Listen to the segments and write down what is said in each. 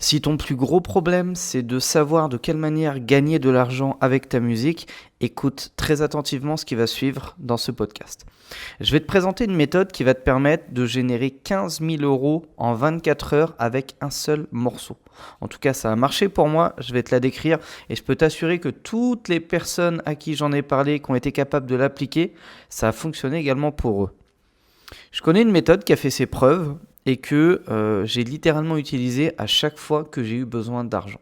Si ton plus gros problème, c'est de savoir de quelle manière gagner de l'argent avec ta musique, écoute très attentivement ce qui va suivre dans ce podcast. Je vais te présenter une méthode qui va te permettre de générer 15 000 euros en 24 heures avec un seul morceau. En tout cas, ça a marché pour moi, je vais te la décrire et je peux t'assurer que toutes les personnes à qui j'en ai parlé, qui ont été capables de l'appliquer, ça a fonctionné également pour eux. Je connais une méthode qui a fait ses preuves et que j'ai littéralement utilisée à chaque fois que j'ai eu besoin d'argent.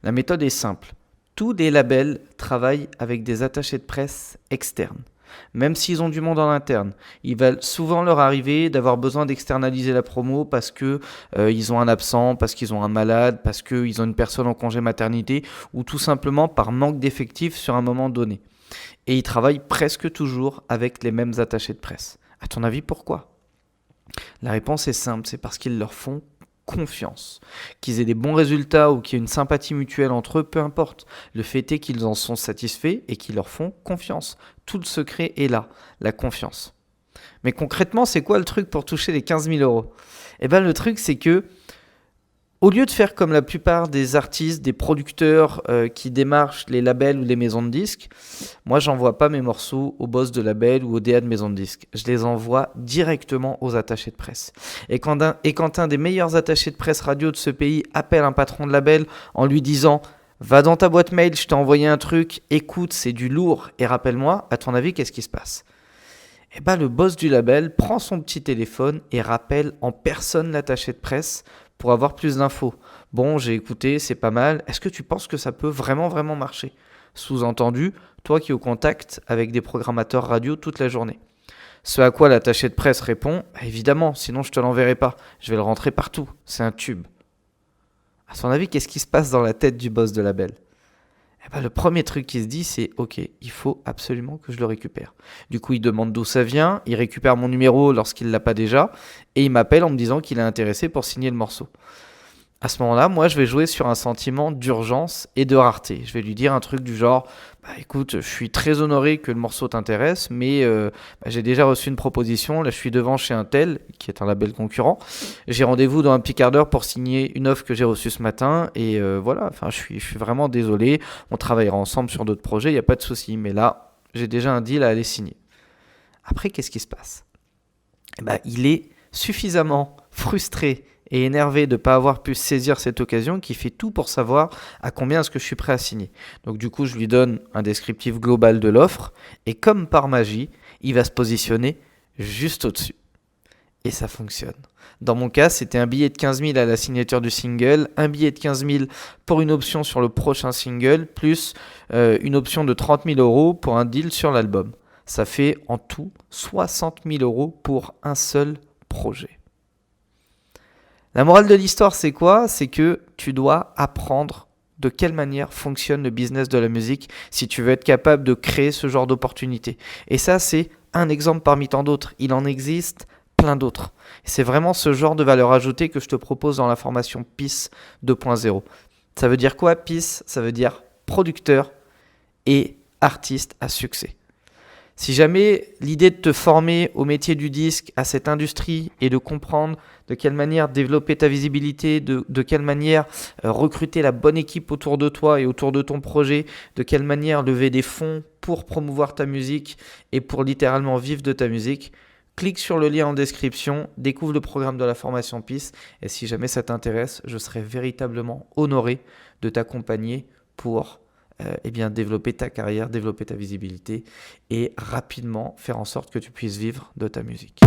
La méthode est simple. Tous les labels travaillent avec des attachés de presse externes. Même s'ils ont du monde en interne, il va souvent leur arriver d'avoir besoin d'externaliser la promo parce que ils ont un absent, parce qu'ils ont un malade, parce qu'ils ont une personne en congé maternité ou tout simplement par manque d'effectifs sur un moment donné. Et ils travaillent presque toujours avec les mêmes attachés de presse. À ton avis, pourquoi ? La réponse est simple, c'est parce qu'ils leur font confiance. Qu'ils aient des bons résultats ou qu'il y ait une sympathie mutuelle entre eux, peu importe. Le fait est qu'ils en sont satisfaits et qu'ils leur font confiance. Tout le secret est là, la confiance. Mais concrètement, c'est quoi le truc pour toucher les 15 000 euros ? Eh bien, le truc, c'est que au lieu de faire comme la plupart des artistes, des producteurs qui démarchent les labels ou les maisons de disques, moi, j'envoie pas mes morceaux au boss de label ou au DA de maison de disques. Je les envoie directement aux attachés de presse. Et quand un des meilleurs attachés de presse radio de ce pays appelle un patron de label en lui disant « Va dans ta boîte mail, je t'ai envoyé un truc, écoute, c'est du lourd et rappelle-moi », à ton avis, qu'est-ce qui se passe ? Eh ben, le boss du label prend son petit téléphone et rappelle en personne l'attaché de presse pour avoir plus d'infos. Bon, j'ai écouté, c'est pas mal. Est-ce que tu penses que ça peut vraiment marcher ? Sous-entendu, toi qui es au contact avec des programmateurs radio toute la journée. Ce à quoi l'attaché de presse répond « Évidemment, sinon je te l'enverrai pas. Je vais le rentrer partout. C'est un tube. » À son avis, qu'est-ce qui se passe dans la tête du boss de label ? Eh ben, le premier truc qui se dit, c'est « Ok, il faut absolument que je le récupère. » Du coup, il demande d'où ça vient, il récupère mon numéro lorsqu'il ne l'a pas déjà, et il m'appelle en me disant qu'il est intéressé pour signer le morceau. À ce moment-là, moi, je vais jouer sur un sentiment d'urgence et de rareté. Je vais lui dire un truc du genre « Écoute, je suis très honoré que le morceau t'intéresse, mais j'ai déjà reçu une proposition. Là, je suis devant chez un tel, qui est un label concurrent. J'ai rendez-vous dans un petit quart d'heure pour signer une offre que j'ai reçue ce matin. Et voilà, je suis vraiment désolé. On travaillera ensemble sur d'autres projets, il n'y a pas de souci. Mais là, j'ai déjà un deal à aller signer. » Après, qu'est-ce qui se passe ? Il est suffisamment frustré et énervé de ne pas avoir pu saisir cette occasion qui fait tout pour savoir à combien est-ce que je suis prêt à signer. Donc du coup, je lui donne un descriptif global de l'offre et comme par magie, il va se positionner juste au-dessus. Et ça fonctionne. Dans mon cas, c'était un billet de 15 000 à la signature du single, un billet de 15 000 pour une option sur le prochain single, plus une option de 30 000 euros pour un deal sur l'album. Ça fait en tout 60 000 euros pour un seul projet. La morale de l'histoire, c'est quoi ? C'est que tu dois apprendre de quelle manière fonctionne le business de la musique si tu veux être capable de créer ce genre d'opportunité. Et ça, c'est un exemple parmi tant d'autres. Il en existe plein d'autres. Et c'est vraiment ce genre de valeur ajoutée que je te propose dans la formation PIS 2.0. Ça veut dire quoi, PIS ? Ça veut dire producteur et artiste à succès. Si jamais l'idée de te former au métier du disque, à cette industrie, et de comprendre de quelle manière développer ta visibilité, de quelle manière recruter la bonne équipe autour de toi et autour de ton projet, de quelle manière lever des fonds pour promouvoir ta musique et pour littéralement vivre de ta musique, clique sur le lien en description, découvre le programme de la formation PIS et si jamais ça t'intéresse, je serai véritablement honoré de t'accompagner pour développer ta carrière, développer ta visibilité et rapidement faire en sorte que tu puisses vivre de ta musique.